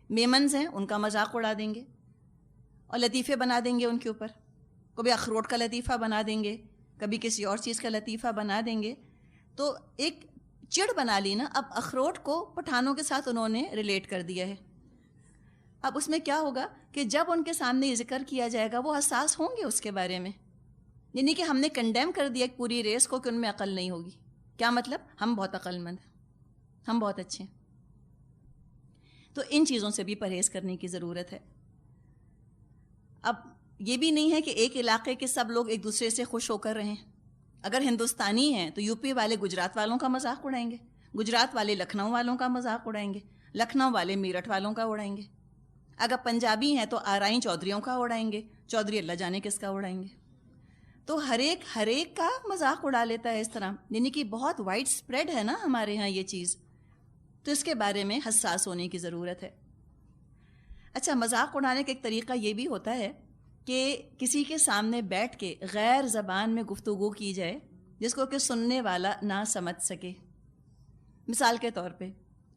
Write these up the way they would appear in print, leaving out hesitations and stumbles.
میمنز ہیں ان کا مذاق اڑا دیں گے اور لطیفے بنا دیں گے ان کے اوپر. کبھی اخروٹ کا لطیفہ بنا دیں گے, کبھی کسی اور چیز کا لطیفہ بنا دیں گے. تو ایک چڑ بنا لی نا. اب اخروٹ کو پٹھانوں کے ساتھ انہوں نے ریلیٹ کر دیا ہے. اب اس میں کیا ہوگا کہ جب ان کے سامنے یہ ذکر کیا جائے گا وہ حساس ہوں گے اس کے بارے میں. یعنی کہ ہم نے کنڈیم کر دیا ایک پوری ریس کو کہ ان میں عقل نہیں ہوگی. کیا مطلب؟ ہم بہت عقل مند ہیں, ہم بہت اچھے ہیں. تو ان چیزوں سے بھی پرہیز کرنے کی ضرورت ہے. اب یہ بھی نہیں ہے کہ ایک علاقے کے سب لوگ ایک دوسرے سے خوش ہو کر رہیں. اگر ہندوستانی ہیں تو یو پی والے گجرات والوں کا مذاق اڑائیں گے, گجرات والے لکھنؤ والوں کا مذاق اڑائیں گے, لکھنؤ والے میرٹھ والوں کا اڑائیں گے. اگر پنجابی ہیں تو آرائیں چودھریوں کا اڑائیں گے, چودھری اللہ جانے کس کا اڑائیں گے. تو ہر ایک کا مذاق اڑا لیتا ہے اس طرح. یعنی کہ بہت وائڈ اسپریڈ ہے نا ہمارے ہاں یہ چیز. تو اس کے بارے میں حساس ہونے کی ضرورت ہے. اچھا, مذاق اڑانے کا ایک طریقہ یہ بھی ہوتا ہے کہ کسی کے سامنے بیٹھ کے غیر زبان میں گفتگو کی جائے جس کو کہ سننے والا نہ سمجھ سکے. مثال کے طور پہ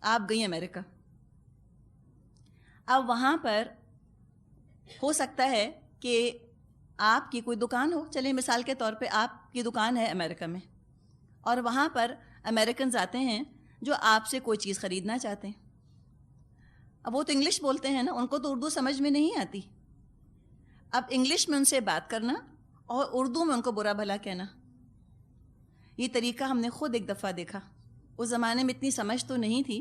آپ گئی امریکہ, اب وہاں پر ہو سکتا ہے کہ آپ کی کوئی دکان ہو. چلیں مثال کے طور پہ آپ کی دکان ہے امریکہ میں, اور وہاں پر امریکنز آتے ہیں جو آپ سے کوئی چیز خریدنا چاہتے ہیں. اب وہ تو انگلش بولتے ہیں نا, ان کو تو اردو سمجھ میں نہیں آتی. اب انگلش میں ان سے بات کرنا اور اردو میں ان کو برا بھلا کہنا, یہ طریقہ ہم نے خود ایک دفعہ دیکھا. اس زمانے میں اتنی سمجھ تو نہیں تھی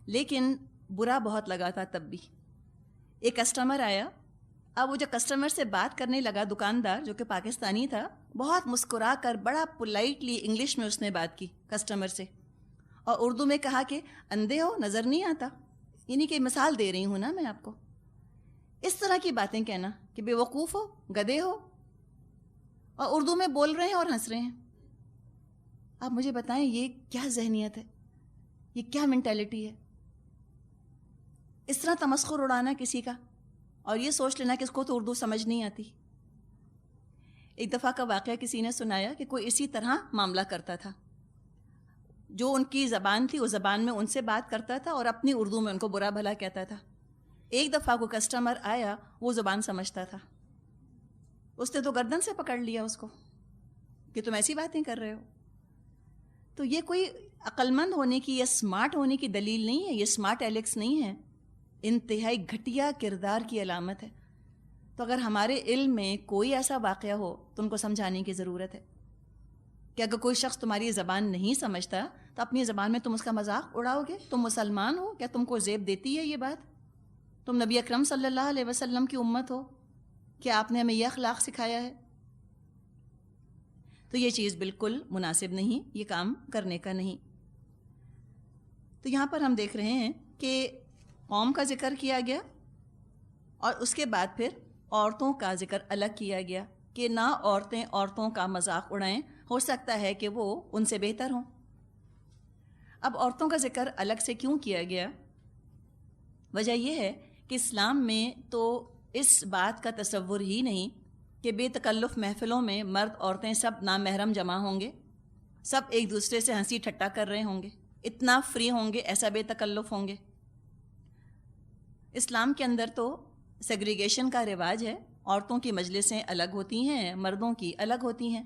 لیکن برا بہت لگا تھا تب بھی. ایک کسٹمر آیا, اب وہ جو کسٹمر سے بات کرنے لگا, دکاندار جو کہ پاکستانی تھا, بہت مسکرا کر بڑا پولائٹلی انگلش میں اس نے بات کی کسٹمر سے, اور اردو میں کہا کہ اندھے ہو نظر نہیں آتا. یعنی کہ مثال دے رہی ہوں نا میں آپ کو. اس طرح کی باتیں کہنا کہ بے وقوف ہو, گدھے ہو, اور اردو میں بول رہے ہیں اور ہنس رہے ہیں. آپ مجھے بتائیں یہ کیا ذہنیت ہے, یہ کیا مینٹیلٹی ہے؟ اس طرح تمسخر اڑانا کسی کا اور یہ سوچ لینا کہ اس کو تو اردو سمجھ نہیں آتی. ایک دفعہ کا واقعہ کسی نے سنایا کہ کوئی اسی طرح معاملہ کرتا تھا. جو ان کی زبان تھی اس زبان میں ان سے بات کرتا تھا اور اپنی اردو میں ان کو برا بھلا کہتا تھا. ایک دفعہ کو کسٹمر آیا, وہ زبان سمجھتا تھا, اس نے تو گردن سے پکڑ لیا اس کو کہ تم ایسی باتیں کر رہے ہو. تو یہ کوئی عقل مند ہونے کی یا اسمارٹ ہونے کی دلیل نہیں ہے, یہ اسمارٹ ایلیکس نہیں ہے, انتہائی گھٹیا کردار کی علامت ہے. تو اگر ہمارے علم میں کوئی ایسا واقعہ ہو تو ان کو سمجھانے کی ضرورت ہے کہ اگر کوئی شخص تمہاری زبان نہیں سمجھتا تو اپنی زبان میں تم اس کا مذاق اڑاؤ گے. تم مسلمان ہو, کیا تم کو زیب دیتی ہے یہ بات؟ تم نبی اکرم صلی اللہ علیہ وسلم کی امت ہو, کیا آپ نے ہمیں یہ اخلاق سکھایا ہے؟ تو یہ چیز بالکل مناسب نہیں, یہ کام کرنے کا نہیں. تو یہاں پر ہم دیکھ رہے ہیں کہ قوم کا ذکر کیا گیا اور اس کے بعد پھر عورتوں کا ذکر الگ کیا گیا کہ نہ عورتیں عورتوں کا مذاق اڑائیں, ہو سکتا ہے کہ وہ ان سے بہتر ہوں. اب عورتوں کا ذکر الگ سے کیوں کیا گیا؟ وجہ یہ ہے کہ اسلام میں تو اس بات کا تصور ہی نہیں کہ بے تکلف محفلوں میں مرد عورتیں سب نامحرم جمع ہوں گے, سب ایک دوسرے سے ہنسی ٹھٹا کر رہے ہوں گے, اتنا فری ہوں گے, ایسا بے تکلف ہوں گے. اسلام کے اندر تو سیگریگیشن کا رواج ہے, عورتوں کی مجلسیں الگ ہوتی ہیں, مردوں کی الگ ہوتی ہیں,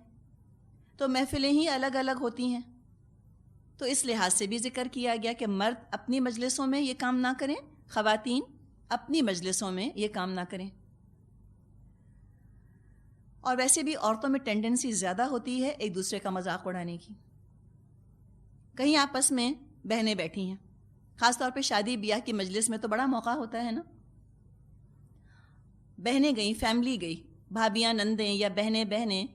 تو محفلیں ہی الگ الگ ہوتی ہیں. تو اس لحاظ سے بھی ذکر کیا گیا کہ مرد اپنی مجلسوں میں یہ کام نہ کریں, خواتین اپنی مجلسوں میں یہ کام نہ کریں. اور ویسے بھی عورتوں میں ٹینڈنسی زیادہ ہوتی ہے ایک دوسرے کا مذاق اڑانے کی. کہیں آپس میں بہنیں بیٹھی ہیں, خاص طور پہ شادی بیاہ کی مجلس میں تو بڑا موقع ہوتا ہے نا. بہنیں گئیں, فیملی گئی, بھابیاں نندیں یا بہنیں,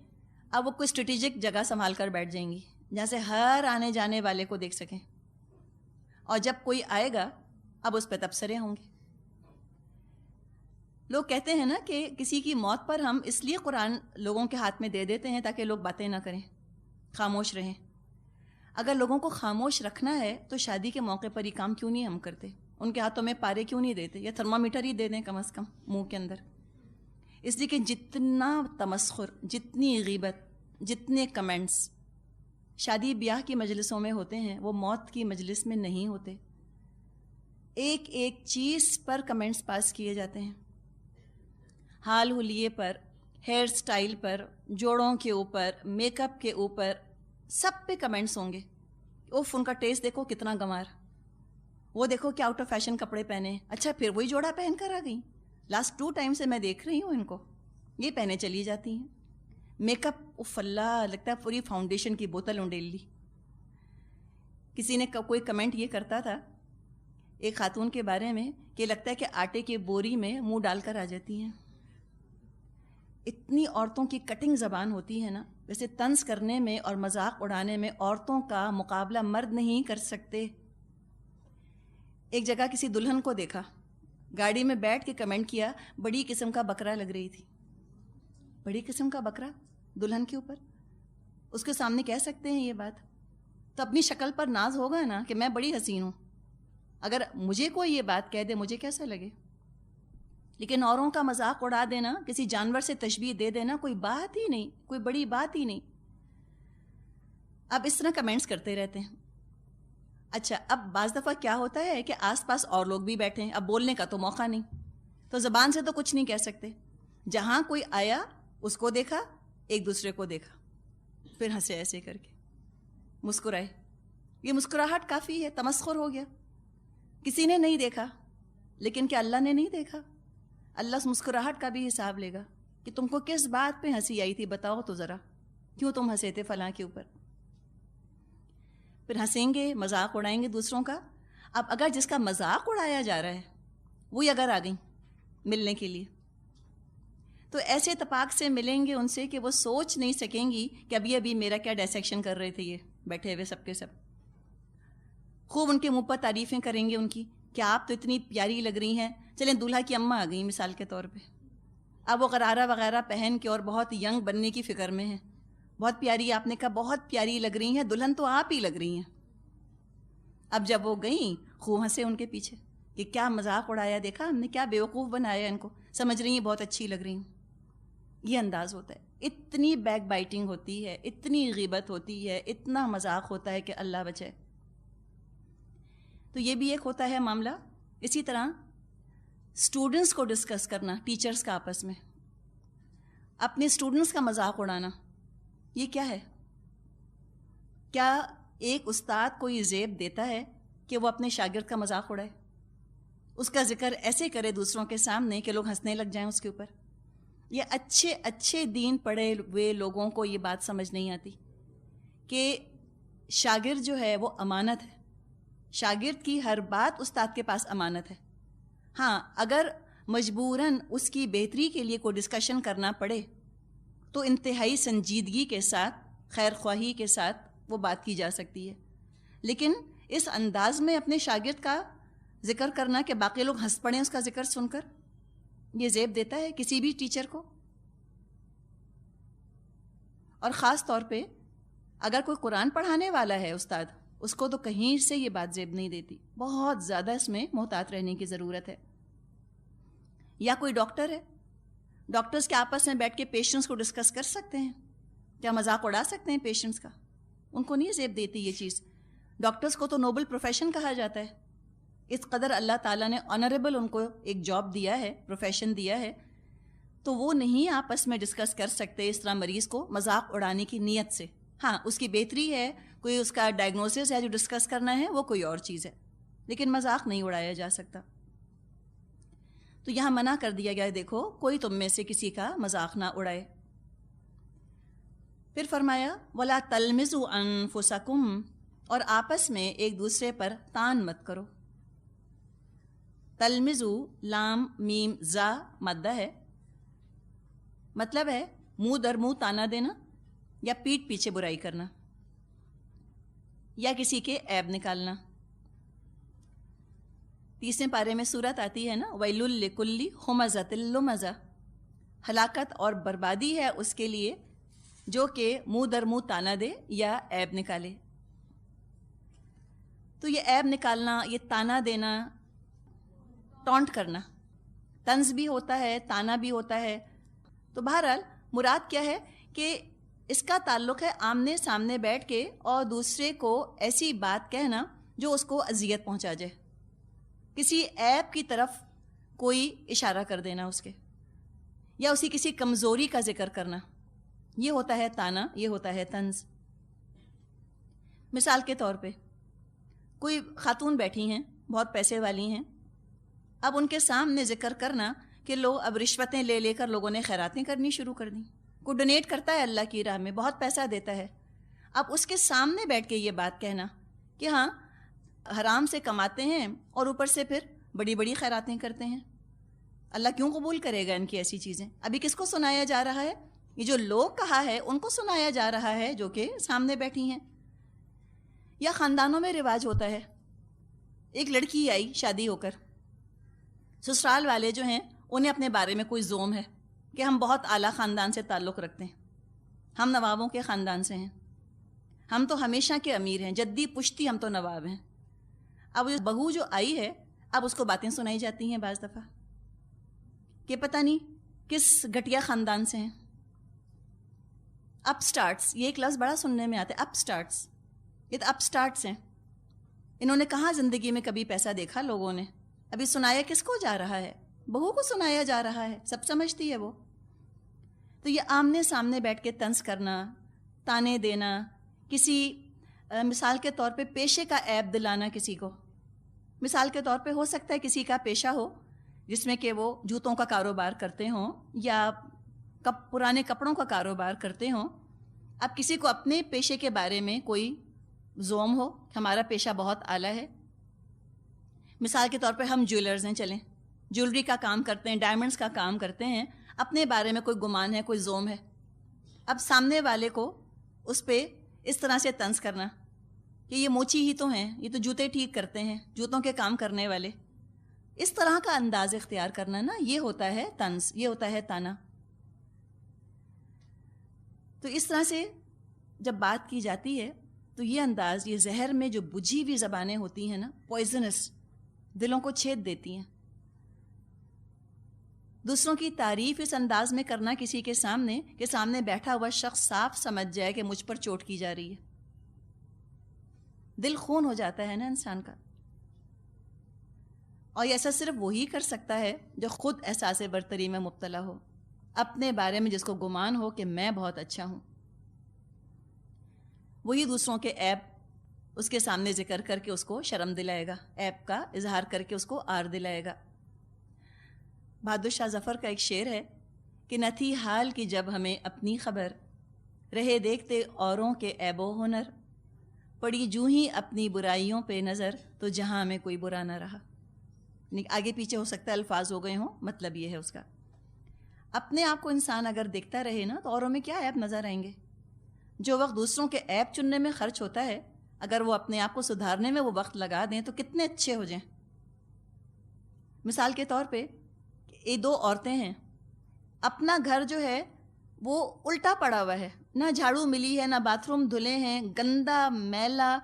اب وہ کوئی اسٹریٹجک جگہ سنبھال کر بیٹھ جائیں گی جہاں سے ہر آنے جانے والے کو دیکھ سکیں, اور جب کوئی آئے گا اب اس پہ تبصرے ہوں گے. لوگ کہتے ہیں نا کہ کسی کی موت پر ہم اس لیے قرآن لوگوں کے ہاتھ میں دے دیتے ہیں تاکہ لوگ باتیں نہ کریں, خاموش رہیں. اگر لوگوں کو خاموش رکھنا ہے تو شادی کے موقع پر یہ کام کیوں نہیں ہم کرتے؟ ان کے ہاتھوں میں پارے کیوں نہیں دیتے, یا تھرمامیٹر ہی دے دیں کم از کم منہ کے اندر. اس لیے کہ جتنا تمسخر, جتنی غیبت, جتنے کمنٹس شادی بیاہ کی مجلسوں میں ہوتے ہیں وہ موت کی مجلس میں نہیں ہوتے. ایک ایک چیز پر کمنٹس پاس کیے جاتے ہیں، حال حلیے پر، ہیئر سٹائل پر، جوڑوں کے اوپر، میک اپ کے اوپر، سب پہ کمنٹس ہوں گے. اوف ان کا ٹیسٹ دیکھو کتنا گنوار، وہ دیکھو کیا آؤٹ آف فیشن کپڑے پہنے. اچھا پھر وہی جوڑا پہن کر آ گئی. لاسٹ 2 ٹائم سے میں دیکھ رہی ہوں ان کو، یہ پہنے چلی جاتی ہیں. میک اپ اف اللہ، لگتا ہے پوری فاؤنڈیشن کی بوتل انڈیل لی. کسی نے کوئی کمنٹ یہ کرتا تھا ایک خاتون کے بارے میں کہ لگتا ہے کہ آٹے کی بوری میں منہ ڈال کر آ جاتی ہیں. اتنی عورتوں کی کٹنگ زبان ہوتی ہے نا. ویسے طنز کرنے میں اور مذاق اڑانے میں عورتوں کا مقابلہ مرد نہیں کر سکتے. ایک جگہ کسی دلہن کو دیکھا، گاڑی میں بیٹھ کے کمنٹ کیا بڑی قسم کا بکرا لگ رہی تھی. بڑی قسم کا بکرا دلہن کے اوپر، اس کے سامنے کہہ سکتے ہیں یہ بات؟ تو اپنی شکل پر ناز ہوگا نا کہ میں بڑی حسین ہوں. اگر مجھے کوئی یہ بات کہہ دے مجھے کیسا لگے؟ لیکن اوروں کا مذاق اڑا دینا، کسی جانور سے تشبیہ دے دینا کوئی بات ہی نہیں، کوئی بڑی بات ہی نہیں. اب اس طرح کمنٹس کرتے رہتے ہیں. اچھا اب بعض دفعہ کیا ہوتا ہے کہ آس پاس اور لوگ بھی بیٹھے ہیں، اب بولنے کا تو موقع نہیں، تو زبان سے تو کچھ نہیں کہہ سکتے. جہاں کوئی آیا اس کو دیکھا، ایک دوسرے کو دیکھا، پھر ہنسے ایسے کر کے، مسکرائے. یہ مسکراہٹ کافی ہے، تمسخر ہو گیا. کسی نے نہیں دیکھا، لیکن کیا اللہ نے نہیں دیکھا؟ اللہ اس مسکراہٹ کا بھی حساب لے گا کہ تم کو کس بات پہ ہنسی آئی تھی، بتاؤ تو ذرا، کیوں تم ہنسے تھے فلاں کے اوپر. پھر ہنسیں گے، مذاق اڑائیں گے دوسروں کا. اب اگر جس کا مذاق اڑایا جا رہا ہے وہی اگر آ گئیں ملنے کے لیے، تو ایسے اتفاق سے ملیں گے ان سے کہ وہ سوچ نہیں سکیں گی کہ ابھی میرا کیا ڈائسیکشن کر رہے تھے یہ بیٹھے ہوئے سب کے سب. خوب ان کے منہ پر تعریفیں کریں گے ان کی کہ آپ تو اتنی پیاری لگ رہی ہیں. چلیں دولہا کی اماں آ گئیں مثال کے طور پہ، اب وہ غرارہ وغیرہ پہن کے اور بہت ینگ بننے کی فکر میں ہیں. بہت پیاری، آپ نے کہا بہت پیاری لگ رہی ہیں، دلہن تو آپ ہی لگ رہی ہیں. اب جب وہ گئیں خوب ہنسے ان کے پیچھے کہ کیا مذاق اڑایا، دیکھا ہم نے کیا بیوقوف بنایا ان کو، سمجھ رہی ہیں بہت اچھی لگ رہی ہیں. یہ انداز ہوتا ہے. اتنی بیک بائٹنگ ہوتی ہے، اتنی غیبت ہوتی ہے، اتنا مذاق ہوتا ہے کہ اللہ بچائے. تو یہ بھی ایک ہوتا ہے معاملہ. اسی طرح اسٹوڈنٹس کو ڈسکس کرنا، ٹیچرز کا آپس میں اپنے اسٹوڈنٹس کا مذاق اڑانا، یہ کیا ہے؟ کیا ایک استاد کو یہ زیب دیتا ہے کہ وہ اپنے شاگرد کا مذاق اڑائے، اس کا ذکر ایسے کرے دوسروں کے سامنے کہ لوگ ہنسنے لگ جائیں اس کے اوپر؟ یہ اچھے اچھے دین پڑھے ہوئے لوگوں کو یہ بات سمجھ نہیں آتی کہ شاگرد جو ہے وہ امانت ہے. شاگرد کی ہر بات استاد کے پاس امانت ہے. ہاں اگر مجبوراً اس کی بہتری کے لیے کوئی ڈسکشن کرنا پڑے تو انتہائی سنجیدگی کے ساتھ، خیر خواہی کے ساتھ وہ بات کی جا سکتی ہے. لیکن اس انداز میں اپنے شاگرد کا ذکر کرنا کہ باقی لوگ ہنس پڑیں اس کا ذکر سن کر، یہ زیب دیتا ہے کسی بھی ٹیچر کو؟ اور خاص طور پہ اگر کوئی قرآن پڑھانے والا ہے استاد، اس کو تو کہیں سے یہ بات زیب نہیں دیتی. بہت زیادہ اس میں محتاط رہنے کی ضرورت ہے. یا کوئی ڈاکٹر ہے، ڈاکٹرز کے آپس میں بیٹھ کے پیشنٹس کو ڈسکس کر سکتے ہیں، کیا مذاق اڑا سکتے ہیں پیشنٹس کا؟ ان کو نہیں زیب دیتی یہ چیز. ڈاکٹرز کو تو نوبل پروفیشن کہا جاتا ہے. اس قدر اللہ تعالیٰ نے آنریبل ان کو ایک جاب دیا ہے، پروفیشن دیا ہے، تو وہ نہیں آپس میں ڈسکس کر سکتے اس طرح مریض کو مذاق اڑانے کی نیت سے. ہاں اس کی بہتری ہے، کوئی اس کا ڈائگنوسس ہے جو ڈسکس کرنا ہے، وہ کوئی اور چیز ہے، لیکن مذاق نہیں اڑایا جا سکتا. تو یہاں منع کر دیا گیا ہے، دیکھو کوئی تم میں سے کسی کا مذاق نہ اڑائے. پھر فرمایا وَلَا تَلْمِزُوا أَنفُسَكُمْ، اور آپس میں ایک دوسرے پر تان مت کرو. تلمزو لام میم زا مادہ ہے، مطلب ہے منہ در منہ تانا دینا، یا پیٹ پیچھے برائی کرنا، یا کسی کے عیب نکالنا. 30 پارے میں صورت آتی ہے نا، وَيْلٌ لِكُلِّ ہُمَزَةٍ لُمَزَةٍ، ہلاکت اور بربادی ہے اس کے لیے جو کہ منہ در منہ تانا دے یا عیب نکالے. تو یہ عیب نکالنا، یہ تانا دینا، ٹونٹ کرنا، طنز بھی ہوتا ہے، تانا بھی ہوتا ہے. تو بہرحال مراد کیا ہے کہ اس کا تعلق ہے آمنے سامنے بیٹھ کے اور دوسرے کو ایسی بات کہنا جو اس کو اذیت پہنچا جائے. کسی عیب کی طرف کوئی اشارہ کر دینا اس کے، یا اسی کسی کمزوری کا ذکر کرنا، یہ ہوتا ہے تانا، یہ ہوتا ہے طنز۔ مثال کے طور پہ کوئی خاتون بیٹھی ہیں، بہت پیسے والی ہیں، اب ان کے سامنے ذکر کرنا کہ لو اب رشوتیں لے لے کر لوگوں نے خیراتیں کرنی شروع کر دیں، کوئی ڈونیٹ کرتا ہے اللہ کی راہ میں، بہت پیسہ دیتا ہے، اب اس کے سامنے بیٹھ کے یہ بات کہنا کہ ہاں حرام سے کماتے ہیں اور اوپر سے پھر بڑی بڑی خیراتیں کرتے ہیں، اللہ کیوں قبول کرے گا ان کی ایسی چیزیں؟ ابھی کس کو سنایا جا رہا ہے؟ یہ جو لوگ کہا ہے ان کو سنایا جا رہا ہے جو کہ سامنے بیٹھی ہیں۔ یا خاندانوں میں رواج ہوتا ہے، ایک لڑکی آئی شادی ہو کر، سسرال والے جو ہیں انہیں اپنے بارے میں کوئی زوم ہے کہ ہم بہت اعلیٰ خاندان سے تعلق رکھتے ہیں، ہم نوابوں کے خاندان سے ہیں، ہم تو ہمیشہ کے امیر ہیں، جدی پشتی ہم تو نواب ہیں۔ اب بہو جو آئی ہے اب اس کو باتیں سنائی جاتی ہیں بعض دفعہ کہ پتہ نہیں کس گھٹیا خاندان سے ہیں، اپ سٹارٹس، یہ ایک لفظ بڑا سننے میں آتا ہے، اپ سٹارٹس، یہ تو اپ سٹارٹس ہیں، انہوں نے کہاں زندگی میں کبھی پیسہ دیکھا لوگوں نے؟ ابھی سنایا کس کو جا رہا ہے؟ بہو کو سنایا جا رہا ہے، سب سمجھتی ہے وہ۔ تو یہ آمنے سامنے بیٹھ کے طنز کرنا، تانے دینا، کسی مثال کے طور پہ پیشے کا عیب دلانا کسی کو، مثال کے طور پہ ہو سکتا ہے کسی کا پیشہ ہو جس میں کہ وہ جوتوں کا کاروبار کرتے ہوں یا پرانے کپڑوں کا کاروبار کرتے ہوں، اب کسی کو اپنے پیشے کے بارے میں کوئی زوم ہو، ہمارا پیشہ بہت اعلیٰ ہے، مثال کے طور پہ ہم جیولرز ہیں، چلیں جیولری کا کام کرتے ہیں، ڈائمنڈز کا کام کرتے ہیں، اپنے بارے میں کوئی گمان ہے، کوئی زوم ہے، اب سامنے والے کو اس پہ اس طرح سے طنز کرنا کہ یہ موچی ہی تو ہیں، یہ تو جوتے ٹھیک کرتے ہیں، جوتوں کے کام کرنے والے، اس طرح کا انداز اختیار کرنا نا، یہ ہوتا ہے طنز، یہ ہوتا ہے تانا۔ تو اس طرح سے جب بات کی جاتی ہے تو یہ انداز، یہ زہر میں جو بجھی ہوئی زبانیں ہوتی ہیں نا، پوائزنس، دلوں کو چھید دیتی ہیں۔ دوسروں کی تعریف اس انداز میں کرنا کسی کے سامنے کہ سامنے بیٹھا ہوا شخص صاف سمجھ جائے کہ مجھ پر چوٹ کی جا رہی ہے، دل خون ہو جاتا ہے نا انسان کا۔ اور ایسا صرف وہی کر سکتا ہے جو خود احساس برتری میں مبتلا ہو، اپنے بارے میں جس کو گمان ہو کہ میں بہت اچھا ہوں، وہی دوسروں کے عیب اس کے سامنے ذکر کر کے اس کو شرم دلائے گا، عیب کا اظہار کر کے اس کو آر دلائے گا۔ بہادر شاہ ظفر کا ایک شعر ہے کہ نہ تھی حال کی جب ہمیں اپنی خبر، رہے دیکھتے اوروں کے عیب و ہنر، پڑی جوں ہی اپنی برائیوں پہ نظر، تو جہاں میں کوئی برا نہ رہا۔ آگے پیچھے ہو سکتا ہے الفاظ ہو گئے ہوں، مطلب یہ ہے اس کا، اپنے آپ کو انسان اگر دیکھتا رہے نا تو اوروں میں کیا عیب نظر آئیں گے؟ جو وقت دوسروں کے عیب چننے میں خرچ ہوتا ہے، اگر وہ اپنے آپ کو سدھارنے میں وہ وقت لگا دیں تو کتنے اچھے ہو جائیں۔ مثال کے طور پہ یہ دو عورتیں ہیں، اپنا گھر جو ہے وہ الٹا پڑا ہوا ہے، نہ جھاڑو ملی ہے، نہ باتھ روم دھلے ہیں، گندا میلا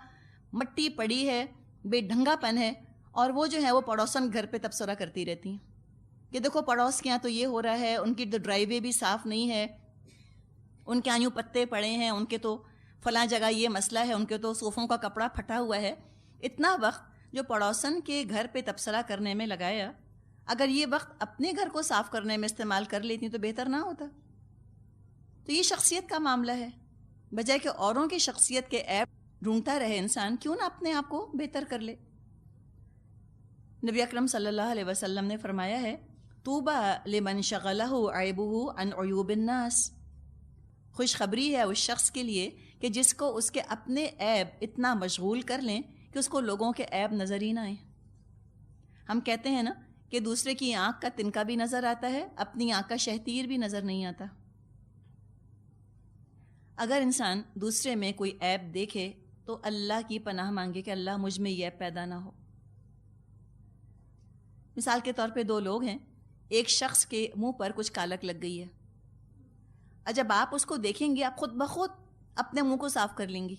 مٹی پڑی ہے، بے ڈھنگا پن ہے، اور وہ جو ہے وہ پڑوسن گھر پہ تبصرہ کرتی رہتی ہیں کہ دیکھو پڑوس کے یہاں تو یہ ہو رہا ہے، ان کی تو ڈرائی وے بھی صاف نہیں ہے، ان کے یہاں یوں پتے پڑے ہیں، ان کے تو فلاں جگہ یہ مسئلہ ہے، ان کے تو صوفوں کا کپڑا پھٹا ہوا ہے۔ اتنا وقت جو پڑوسن کے گھر پہ تبصرہ کرنے میں لگایا، اگر یہ وقت اپنے گھر کو صاف کرنے میں استعمال کر لیتی تو بہتر نہ ہوتا؟ تو یہ شخصیت کا معاملہ ہے، بجائے کہ اوروں کی شخصیت کے عیب ڈھونڈتا رہے انسان، کیوں نہ اپنے آپ کو بہتر کر لے؟ نبی اکرم صلی اللہ علیہ وسلم نے فرمایا ہے، طوبی لمن شغلہ عیبہ عن عیوب الناس، خوشخبری ہے اس شخص کے لیے کہ جس کو اس کے اپنے عیب اتنا مشغول کر لیں کہ اس کو لوگوں کے عیب نظر ہی نہ آئیں۔ ہم کہتے ہیں نا کہ دوسرے کی آنکھ کا تنکا بھی نظر آتا ہے، اپنی آنکھ کا شہتیر بھی نظر نہیں آتا۔ اگر انسان دوسرے میں کوئی عیب دیکھے تو اللہ کی پناہ مانگے کہ اللہ مجھ میں یہ عیب پیدا نہ ہو۔ مثال کے طور پہ دو لوگ ہیں، ایک شخص کے منہ پر کچھ کالک لگ گئی ہے، اور جب آپ اس کو دیکھیں گے آپ خود بخود اپنے منہ کو صاف کر لیں گی،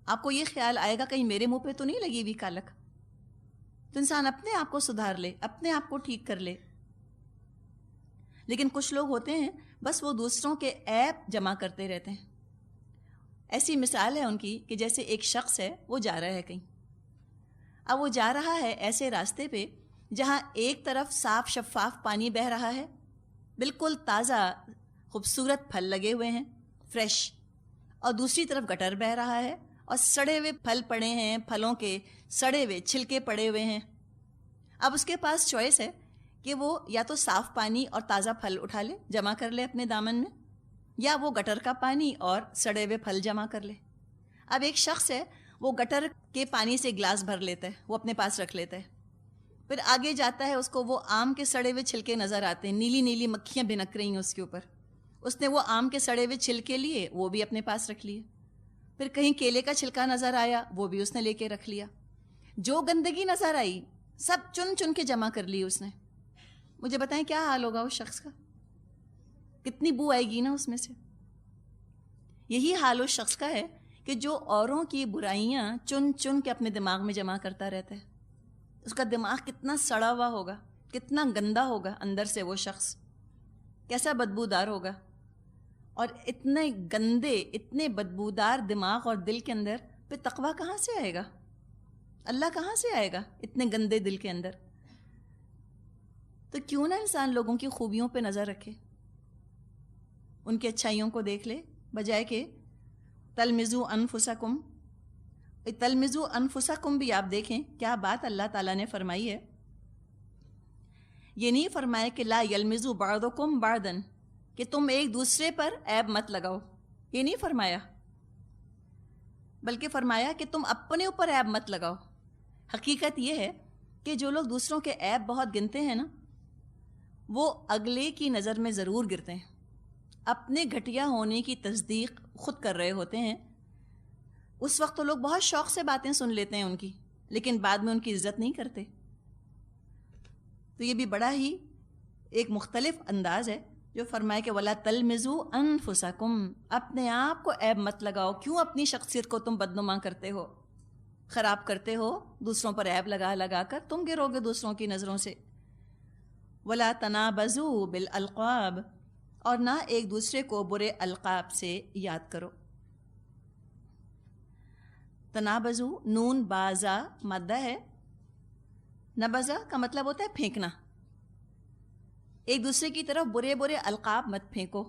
آپ کو یہ خیال آئے گا کہیں میرے منہ پہ تو نہیں لگی ہوئی کالک، تو انسان اپنے آپ کو سدھار لے، اپنے آپ کو ٹھیک کر لے۔ لیکن کچھ لوگ ہوتے ہیں بس وہ دوسروں کے عیب جمع کرتے رہتے ہیں۔ ایسی مثال ہے ان کی کہ جیسے ایک شخص ہے، وہ جا رہا ہے کہیں، اب وہ جا رہا ہے ایسے راستے پہ جہاں ایک طرف صاف شفاف پانی بہہ رہا ہے، بالکل تازہ خوبصورت پھل لگے ہوئے ہیں فریش، اور دوسری طرف گٹر بہہ رہا ہے اور سڑے ہوئے پھل پڑے ہیں، پھلوں کے سڑے ہوئے چھلکے پڑے ہوئے ہیں۔ اب اس کے پاس چوائس ہے کہ وہ یا تو صاف پانی اور تازہ پھل اٹھا لے، جمع کر لے اپنے دامن میں، یا وہ گٹر کا پانی اور سڑے ہوئے پھل جمع کر لے۔ اب ایک شخص ہے، وہ گٹر کے پانی سے گلاس بھر لیتا ہے، وہ اپنے پاس رکھ لیتا ہے، پھر آگے جاتا ہے، اس کو وہ آم کے سڑے ہوئے چھلکے نظر آتے ہیں، نیلی نیلی مکھیاں بھنک رہی ہیں اس کے اوپر، اس نے وہ آم کے سڑے ہوئے چھلکے لیے، وہ بھی اپنے پاس رکھ لیے۔ پھر کہیں کیلے کا چھلکا نظر آیا، وہ بھی اس نے لے کے رکھ لیا۔ جو گندگی نظر آئی سب چن چن کے جمع کر لی اس نے۔ مجھے بتائیں کیا حال ہوگا اس شخص کا؟ کتنی بو آئے گی نا اس میں سے۔ یہی حال اس شخص کا ہے کہ جو اوروں کی برائیاں چن چن کے اپنے دماغ میں جمع کرتا رہتا ہے۔ اس کا دماغ کتنا سڑا ہوا ہوگا، کتنا گندا ہوگا اندر سے وہ شخص، کیسا بدبودار ہوگا۔ اور اتنے گندے، اتنے بدبودار دماغ اور دل کے اندر پھر تقویٰ کہاں سے آئے گا؟ اللہ کہاں سے آئے گا اتنے گندے دل کے اندر؟ تو کیوں نہ انسان لوگوں کی خوبیوں پہ نظر رکھے، ان کی اچھائیوں کو دیکھ لے، بجائے کہ تلمزوا انفسکم۔ تلمزوا انفسکم بھی آپ دیکھیں کیا بات اللہ تعالیٰ نے فرمائی ہے۔ یہ نہیں فرمایا کہ لا یلمزوا بعضکم بعضا، کہ تم ایک دوسرے پر عیب مت لگاؤ، یہ نہیں فرمایا، بلکہ فرمایا کہ تم اپنے اوپر عیب مت لگاؤ۔ حقیقت یہ ہے کہ جو لوگ دوسروں کے عیب بہت گنتے ہیں نا، وہ اگلے کی نظر میں ضرور گرتے ہیں، اپنے گھٹیا ہونے کی تصدیق خود کر رہے ہوتے ہیں۔ اس وقت تو لوگ بہت شوق سے باتیں سن لیتے ہیں ان کی، لیکن بعد میں ان کی عزت نہیں کرتے۔ تو یہ بھی بڑا ہی ایک مختلف انداز ہے جو فرمائے کہ وَلَا تَلْمِزُوا أَنفُسَكُمْ، اپنے آپ کو عیب مت لگاؤ۔ کیوں اپنی شخصیت کو تم بدنما کرتے ہو، خراب کرتے ہو، دوسروں پر عیب لگا لگا کر تم گرو گے دوسروں کی نظروں سے۔ وَلَا تَنَابَزُوا بِالْأَلْقَابِ، اور نہ ایک دوسرے کو برے القاب سے یاد کرو۔ تنابزو، نون بازا مادہ ہے، نبزا کا مطلب ہوتا ہے پھینکنا۔ ایک دوسرے کی طرف برے برے القاب مت پھینکو،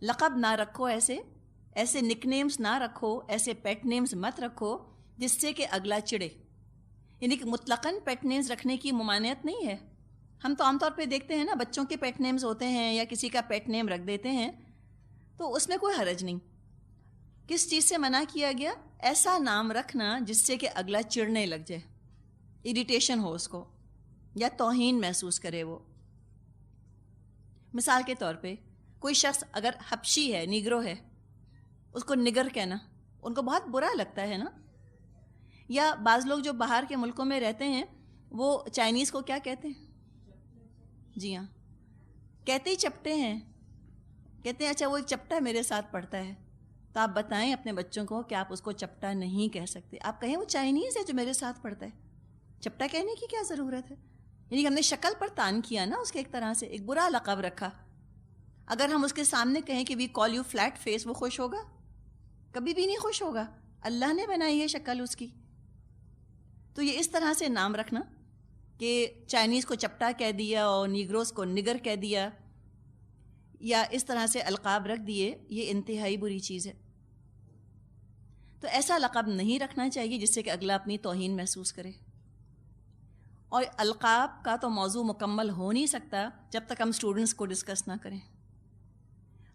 لقب نہ رکھو، ایسے نک نیمز نہ رکھو، ایسے پیٹ نیمز مت رکھو جس سے کہ اگلا چڑے۔ یعنی کہ مطلقاً پیٹ نیمز رکھنے کی ممانعت نہیں ہے۔ ہم تو عام طور پہ دیکھتے ہیں نا، بچوں کے پیٹ نیمز ہوتے ہیں یا کسی کا پیٹ نیم رکھ دیتے ہیں، تو اس میں کوئی حرج نہیں۔ کس چیز سے منع کیا گیا؟ ایسا نام رکھنا جس سے کہ اگلا چڑنے لگ جائے، اریٹیشن ہو اس کو، یا توہین محسوس کرے وہ۔ مثال کے طور پہ کوئی شخص اگر حبشی ہے، نیگرو ہے، اس کو نگر کہنا ان کو بہت برا لگتا ہے نا۔ یا بعض لوگ جو باہر کے ملکوں میں رہتے ہیں، وہ چائنیز کو کیا کہتے ہیں؟ جی ہاں، کہتے ہی چپٹے ہیں، کہتے ہیں اچھا وہ ایک چپٹا میرے ساتھ پڑھتا ہے۔ تو آپ بتائیں اپنے بچوں کو کہ آپ اس کو چپٹا نہیں کہہ سکتے، آپ کہیں وہ چائنیز ہے جو میرے ساتھ پڑھتا ہے۔ چپٹا کہنے کی کیا ضرورت ہے؟ یعنی کہ ہم نے شکل پر تان کیا نا اس کے، ایک طرح سے ایک برا لقب رکھا۔ اگر ہم اس کے سامنے کہیں کہ وی کال یو فلیٹ فیس، وہ خوش ہوگا؟ کبھی بھی نہیں خوش ہوگا۔ اللہ نے بنائی ہے شکل اس کی۔ تو یہ اس طرح سے نام رکھنا کہ چائنیز کو چپٹا کہہ دیا اور نیگروز کو نگر کہہ دیا، یا اس طرح سے القاب رکھ دیے، یہ انتہائی بری چیز ہے۔ تو ایسا لقب نہیں رکھنا چاہیے جس سے کہ اگلا اپنی توہین محسوس کرے۔ اور القاب کا تو موضوع مکمل ہو نہیں سکتا جب تک ہم اسٹوڈنٹس کو ڈسکس نہ کریں۔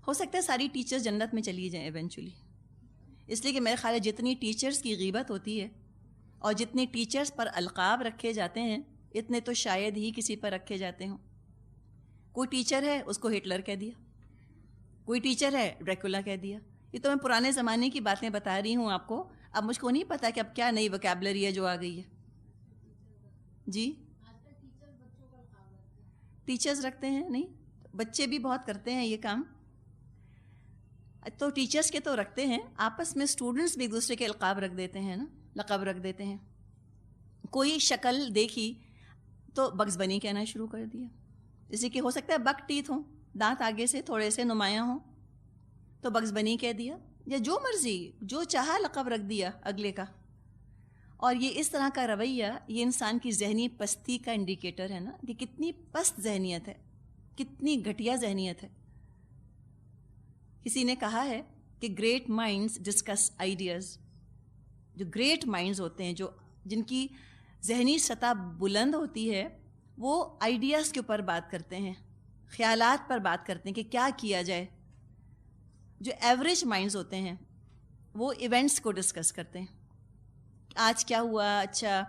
ہو سکتا ہے ساری ٹیچرز جنت میں چلی جائیں ایونچولی، اس لیے کہ میرے خیال ہے جتنی ٹیچرز کی غیبت ہوتی ہے اور جتنے ٹیچرز پر القاب رکھے جاتے ہیں، اتنے تو شاید ہی کسی پر رکھے جاتے ہوں۔ کوئی ٹیچر ہے اس کو ہٹلر کہہ دیا، کوئی ٹیچر ہے ڈریکولا کہہ دیا۔ یہ تو میں پرانے زمانے کی باتیں بتا رہی ہوں آپ کو، اب مجھ کو نہیں پتا کہ اب کیا نئی وکیبلری ہے جو آ گئی ہے۔ جی ٹیچرز رکھتے ہیں، نہیں بچے بھی بہت کرتے ہیں یہ کام۔ تو ٹیچرز کے تو رکھتے ہیں، آپس میں اسٹوڈنٹس بھی ایک دوسرے کے القاب رکھ دیتے ہیں نا، لقب رکھ دیتے ہیں۔ کوئی شکل دیکھی تو بگز بنی کہنا شروع کر دیا، جیسے کہ ہو سکتا ہے بک ٹیتھ ہوں، دانت آگے سے تھوڑے سے نمایاں ہوں تو بگز بنی کہہ دیا، یا جو مرضی جو چاہا لقب رکھ دیا اگلے کا۔ اور یہ اس طرح کا رویہ یہ انسان کی ذہنی پستی کا انڈیکیٹر ہے نا، کہ کتنی پست ذہنیت ہے، کتنی گھٹیا ذہنیت ہے۔ کسی نے کہا ہے کہ گریٹ مائنڈز ڈسکس آئیڈیاز۔ جو گریٹ مائنڈز ہوتے ہیں، جن کی ذہنی سطح بلند ہوتی ہے، وہ آئیڈیاز کے اوپر بات کرتے ہیں، خیالات پر بات کرتے ہیں کہ کیا کیا جائے۔ جو ایوریج مائنڈز ہوتے ہیں وہ ایونٹس کو ڈسکس کرتے ہیں، آج کیا ہوا، اچھا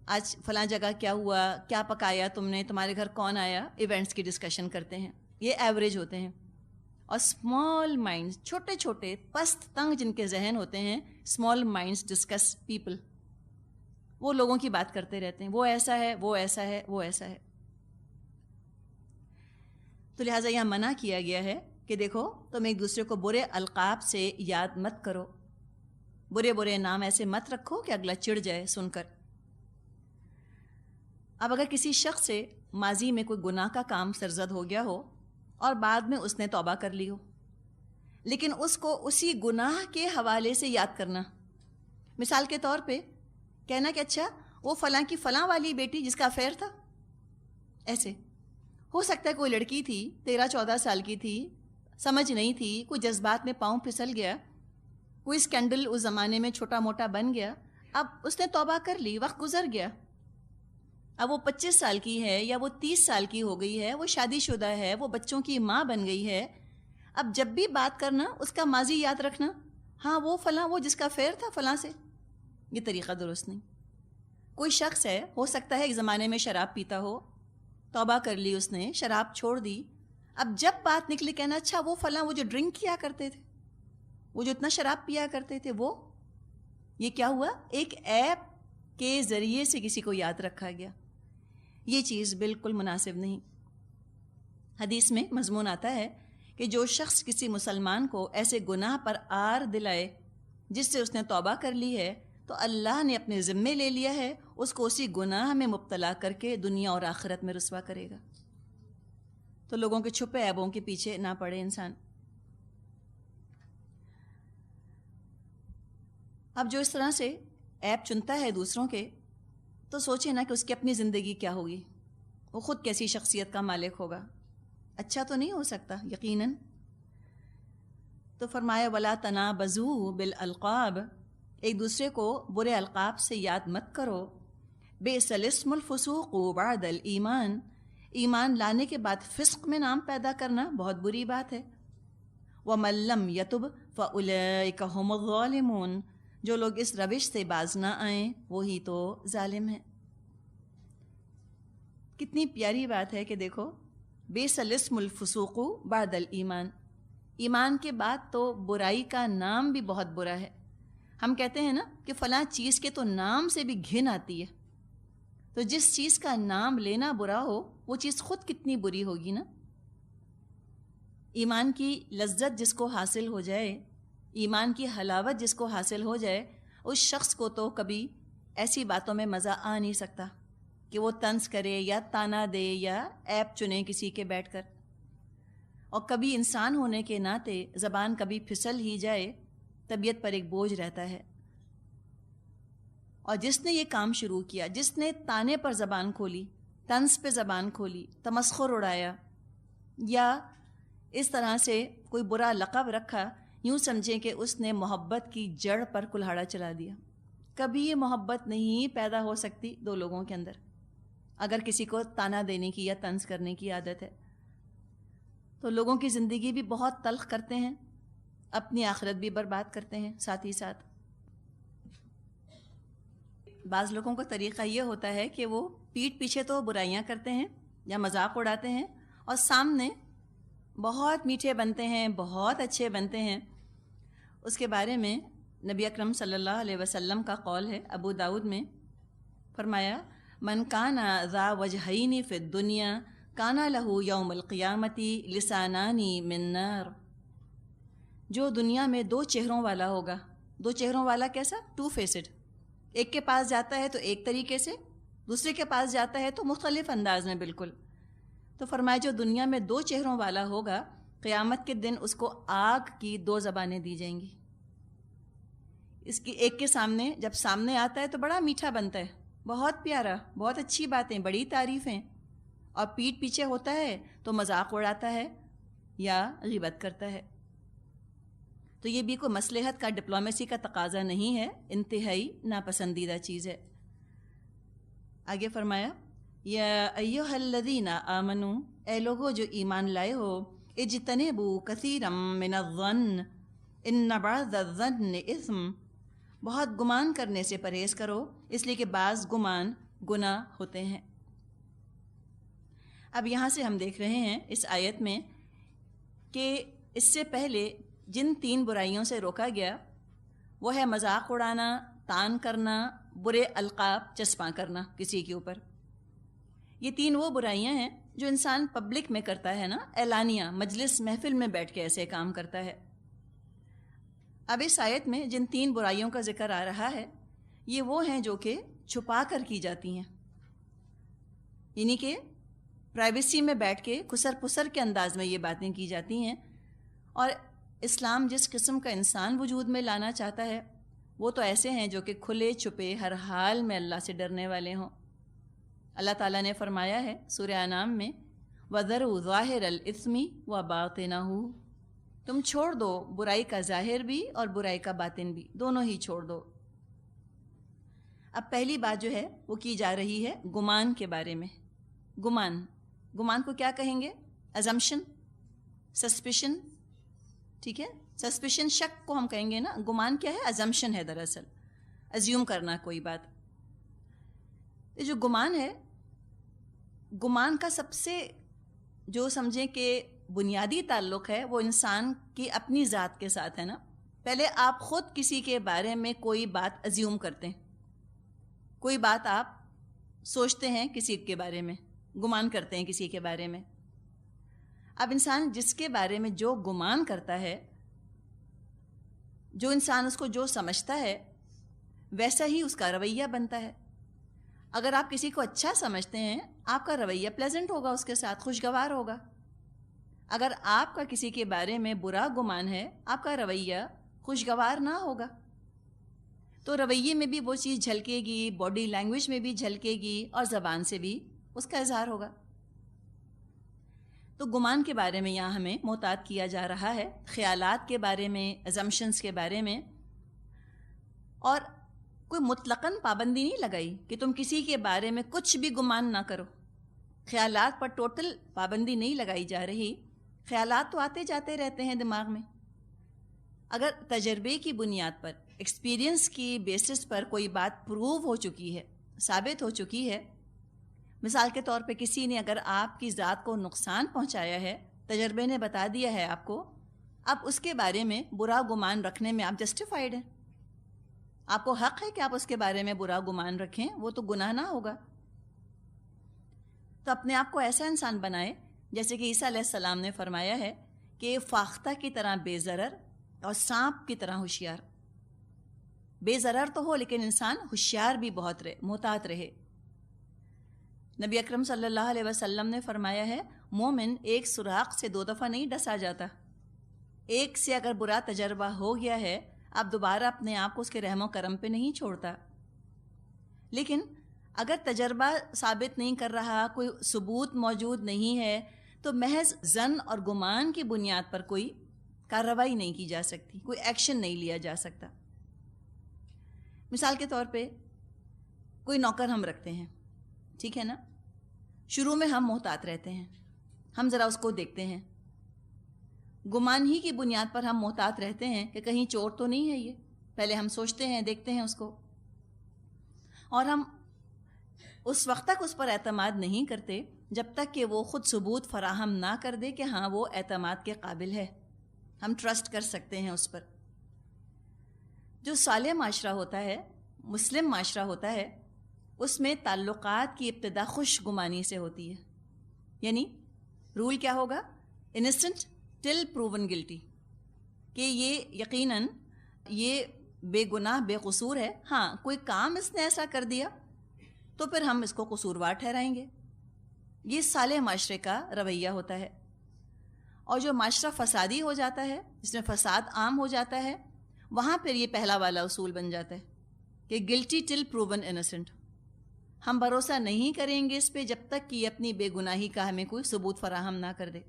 آج فلاں جگہ کیا ہوا، کیا پکایا تم نے، تمہارے گھر کون آیا، ایونٹس کی ڈسکشن کرتے ہیں۔ یہ ایوریج ہوتے ہیں۔ اور اسمال مائنڈز، چھوٹے چھوٹے پست تنگ جن کے ذہن ہوتے ہیں، اسمال مائنڈز ڈسکس پیپل۔ وہ لوگوں کی بات کرتے رہتے ہیں، وہ ایسا ہے، وہ ایسا ہے، وہ ایسا ہے۔ تو لہٰذا یہاں منع کیا گیا ہے کہ دیکھو تم ایک دوسرے کو برے القاب سے یاد مت کرو، برے برے نام ایسے مت رکھو کہ اگلا چڑ جائے سن کر۔ اب اگر کسی شخص سے ماضی میں کوئی گناہ کا کام سرزد ہو گیا ہو اور بعد میں اس نے توبہ کر لی ہو، لیکن اس کو اسی گناہ کے حوالے سے یاد کرنا، مثال کے طور پہ کہنا کہ اچھا وہ فلاں کی فلاں والی بیٹی جس کا افیئر تھا، ایسے ہو سکتا ہے کوئی لڑکی تھی 13-14 سال کی تھی، سمجھ نہیں تھی، کوئی جذبات میں پاؤں پھسل گیا، کوئی اسکینڈل اس زمانے میں چھوٹا موٹا بن گیا، اب اس نے توبہ کر لی، وقت گزر گیا، اب وہ 25 سال کی ہے یا وہ 30 سال کی ہو گئی ہے، وہ شادی شدہ ہے، وہ بچوں کی ماں بن گئی ہے۔ اب جب بھی بات کرنا اس کا ماضی یاد رکھنا، ہاں وہ فلاں، وہ جس کا افیئر تھا فلاں سے، یہ طریقہ درست نہیں۔ کوئی شخص ہے، ہو سکتا ہے ایک زمانے میں شراب پیتا ہو، توبہ کر لی اس نے، شراب چھوڑ دی، اب جب بات نکلی کہنا اچھا وہ فلاں، وہ جو ڈرنک کیا کرتے تھے، وہ جو اتنا شراب پیا کرتے تھے، وہ یہ کیا ہوا، ایک ایپ کے ذریعے سے کسی کو یاد رکھا گیا۔ یہ چیز بالکل مناسب نہیں۔ حدیث میں مضمون آتا ہے کہ جو شخص کسی مسلمان کو ایسے گناہ پر آر دلائے جس سے اس نے توبہ کر لی ہے، تو اللہ نے اپنے ذمے لے لیا ہے، اس کو اسی گناہ میں مبتلا کر کے دنیا اور آخرت میں رسوا کرے گا۔ تو لوگوں کے چھپے عیبوں کے پیچھے نہ پڑے انسان۔ اب جو اس طرح سے عیب چنتا ہے دوسروں کے، تو سوچے نا کہ اس کی اپنی زندگی کیا ہوگی، وہ خود کیسی شخصیت کا مالک ہوگا، اچھا تو نہیں ہو سکتا یقیناً۔ تو فرمایا وَلَا تَنَابَزُوا بِالْأَلْقَابِ، ایک دوسرے کو برے القاب سے یاد مت کرو۔ بِئْسَ الِاسْمُ الْفُسُوقُ بَعْدَ الْإِيمَانِ، ایمان لانے کے بعد فسق میں نام پیدا کرنا بہت بری بات ہے۔ وَمَن لَّمْ يَتُبْ فَأُولَٰئِكَ هُمُ الظَّالِمُونَ، جو لوگ اس روش سے باز نہ آئیں وہی تو ظالم ہیں۔ کتنی پیاری بات ہے کہ دیکھو، بِئْسَ الِاسْمُ الْفُسُوقُ بَعْدَ الْإِيمَانِ، ایمان کے بعد تو برائی کا نام بھی بہت برا ہے۔ ہم کہتے ہیں نا کہ فلاں چیز کے تو نام سے بھی گھن آتی ہے، تو جس چیز کا نام لینا برا ہو وہ چیز خود کتنی بری ہوگی نا۔ ایمان کی لذت جس کو حاصل ہو جائے، ایمان کی حلاوت جس کو حاصل ہو جائے، اس شخص کو تو کبھی ایسی باتوں میں مزہ آ نہیں سکتا کہ وہ طنز کرے یا تانا دے یا عیب چنے کسی کے بیٹھ کر۔ اور کبھی انسان ہونے کے ناطے زبان کبھی پھسل ہی جائے، طبیعت پر ایک بوجھ رہتا ہے۔ اور جس نے یہ کام شروع کیا، جس نے تانے پر زبان کھولی، طنز پہ زبان کھولی، تمسخر اڑایا یا اس طرح سے کوئی برا لقب رکھا، یوں سمجھیں کہ اس نے محبت کی جڑ پر کلہاڑا چلا دیا۔ کبھی یہ محبت نہیں پیدا ہو سکتی دو لوگوں کے اندر اگر کسی کو تانا دینے کی یا طنز کرنے کی عادت ہے۔ تو لوگوں کی زندگی بھی بہت تلخ کرتے ہیں، اپنی آخرت بھی برباد کرتے ہیں ساتھ ہی ساتھ۔ بعض لوگوں کا طریقہ یہ ہوتا ہے کہ وہ پیٹھ پیچھے تو برائیاں کرتے ہیں یا مذاق اڑاتے ہیں، اور سامنے بہت میٹھے بنتے ہیں، بہت اچھے بنتے ہیں۔ اس کے بارے میں نبی اکرم صلی اللہ علیہ وسلم کا قول ہے، ابو داؤد میں فرمایا من کان ذا وجہین فی الدنیا کان لہ یوم القیامت لسانان من نار، جو دنیا میں دو چہروں والا ہوگا۔ دو چہروں والا کیسا؟ ٹو فیسڈ، ایک کے پاس جاتا ہے تو ایک طریقے سے، دوسرے کے پاس جاتا ہے تو مختلف انداز میں بالکل۔ تو فرمایا جو دنیا میں دو چہروں والا ہوگا، قیامت کے دن اس کو آگ کی دو زبانیں دی جائیں گی، اس کی ایک کے سامنے جب سامنے آتا ہے تو بڑا میٹھا بنتا ہے، بہت پیارا، بہت اچھی باتیں، بڑی تعریفیں، اور پیٹھ پیچھے ہوتا ہے تو مذاق اڑاتا ہے یا غیبت کرتا ہے۔ تو یہ بھی کوئی مصلحت کا، ڈپلومیسی کا تقاضا نہیں ہے، انتہائی ناپسندیدہ چیز ہے۔ آگے فرمایا یا ایھا الذین آمنوا، اے لوگو جو ایمان لائے ہو، اجتنبوا کثیرا من الظن ان بعض الظن اثم، بہت گمان کرنے سے پرہیز کرو، اس لیے کہ بعض گمان گناہ ہوتے ہیں۔ اب یہاں سے ہم دیکھ رہے ہیں اس آیت میں کہ اس سے پہلے جن 3 برائیوں سے روکا گیا وہ ہے مذاق اڑانا، طعن کرنا، برے القاب چسپاں کرنا کسی کے اوپر۔ یہ 3 وہ برائیاں ہیں جو انسان پبلک میں کرتا ہے نا، اعلانیہ مجلس محفل میں بیٹھ کے ایسے کام کرتا ہے۔ اب اس آیت میں جن 3 برائیوں کا ذکر آ رہا ہے یہ وہ ہیں جو کہ چھپا کر کی جاتی ہیں، یعنی کہ پرائیویسی میں بیٹھ کے خسر پسر کے انداز میں یہ باتیں کی جاتی ہیں۔ اور اسلام جس قسم کا انسان وجود میں لانا چاہتا ہے وہ تو ایسے ہیں جو کہ کھلے چھپے ہر حال میں اللہ سے ڈرنے والے ہوں۔ اللہ تعالیٰ نے فرمایا ہے سورہ انعام میں وَذَرُوا ظَاهِرَ الْإِثْمِ وَبَاطِنَهُ، تم چھوڑ دو برائی کا ظاہر بھی اور برائی کا باطن بھی، دونوں ہی چھوڑ دو۔ اب پہلی بات جو ہے وہ کی جا رہی ہے گمان کے بارے میں۔ گمان کو کیا کہیں گے؟ ازمپشن، سسپیشن، ٹھیک ہے، سسپیشن شک کو ہم کہیں گے نا، گمان کیا ہے؟ ازمپشن ہے، دراصل ازیوم کرنا کوئی بات۔ یہ جو گمان ہے، گمان کا سب سے جو سمجھیں کہ بنیادی تعلق ہے وہ انسان کی اپنی ذات کے ساتھ ہے نا۔ پہلے آپ خود کسی کے بارے میں کوئی بات ازیوم کرتے ہیں، کوئی بات آپ سوچتے ہیں کسی کے بارے میں، گمان کرتے ہیں کسی کے بارے میں۔ اب انسان جس کے بارے میں جو گمان کرتا ہے، جو انسان اس کو جو سمجھتا ہے ویسا ہی اس کا رویہ بنتا ہے۔ اگر آپ کسی کو اچھا سمجھتے ہیں آپ کا رویہ پلیزنٹ ہوگا، اس کے ساتھ خوشگوار ہوگا۔ اگر آپ کا کسی کے بارے میں برا گمان ہے آپ کا رویہ خوشگوار نہ ہوگا۔ تو رویے میں بھی وہ چیز جھلکے گی، باڈی لینگویج میں بھی جھلکے گی، اور زبان سے بھی اس کا اظہار ہوگا۔ تو گمان کے بارے میں یہاں ہمیں محتاط کیا جا رہا ہے، خیالات کے بارے میں، ازمپشنز کے بارے میں۔ اور کوئی مطلقاً پابندی نہیں لگائی کہ تم کسی کے بارے میں کچھ بھی گمان نہ کرو، خیالات پر ٹوٹل پابندی نہیں لگائی جا رہی۔ خیالات تو آتے جاتے رہتے ہیں دماغ میں، اگر تجربے کی بنیاد پر، ایکسپیرینس کی بیسس پر کوئی بات پروو ہو چکی ہے، ثابت ہو چکی ہے، مثال کے طور پہ کسی نے اگر آپ کی ذات کو نقصان پہنچایا ہے، تجربے نے بتا دیا ہے آپ کو، اب اس کے بارے میں برا گمان رکھنے میں آپ جسٹیفائیڈ ہیں، آپ کو حق ہے کہ آپ اس کے بارے میں برا گمان رکھیں، وہ تو گناہ نہ ہوگا۔ تو اپنے آپ کو ایسا انسان بنائے جیسے کہ عیسیٰ علیہ السلام نے فرمایا ہے کہ فاختہ کی طرح بے ضرر اور سانپ کی طرح ہوشیار۔ بے ضرر تو ہو لیکن انسان ہوشیار بھی بہت رہے، محتاط رہے۔ نبی اکرم صلی اللہ علیہ وسلم نے فرمایا ہے مومن ایک سوراخ سے 2 دفعہ نہیں ڈسا جاتا۔ ایک سے اگر برا تجربہ ہو گیا ہے آپ دوبارہ اپنے آپ کو اس کے رحم و کرم پہ نہیں چھوڑتا۔ لیکن اگر تجربہ ثابت نہیں کر رہا، کوئی ثبوت موجود نہیں ہے، تو محض ظن اور گمان کی بنیاد پر کوئی کارروائی نہیں کی جا سکتی، کوئی ایکشن نہیں لیا جا سکتا۔ مثال کے طور پہ کوئی نوکر ہم رکھتے ہیں، ٹھیک ہے نا، شروع میں ہم محتاط رہتے ہیں، ہم ذرا اس کو دیکھتے ہیں، گمان ہی کی بنیاد پر ہم محتاط رہتے ہیں کہ کہیں چور تو نہیں ہے یہ، پہلے ہم سوچتے ہیں، دیکھتے ہیں اس کو، اور ہم اس وقت تک اس پر اعتماد نہیں کرتے جب تک کہ وہ خود ثبوت فراہم نہ کر دے کہ ہاں وہ اعتماد کے قابل ہے، ہم ٹرسٹ کر سکتے ہیں اس پر۔ جو صالح معاشرہ ہوتا ہے، مسلم معاشرہ ہوتا ہے، اس میں تعلقات کی ابتدا خوش گمانی سے ہوتی ہے، یعنی رول کیا ہوگا؟ انسنٹ ٹل پروون گلٹی، کہ یہ یقیناً یہ بے گناہ بے قصور ہے، ہاں کوئی کام اس نے ایسا کر دیا تو پھر ہم اس کو قصوروار ٹھہرائیں گے۔ یہ صالح معاشرے کا رویہ ہوتا ہے۔ اور جو معاشرہ فسادی ہو جاتا ہے، جس میں فساد عام ہو جاتا ہے، وہاں پھر یہ پہلا والا اصول بن جاتا ہے کہ گلٹی ٹل پروون انوسنٹ. ہم بھروسہ نہیں کریں گے اس پہ جب تک کہ یہ اپنی بے گناہی کا ہمیں کوئی ثبوت فراہم نہ کر دے.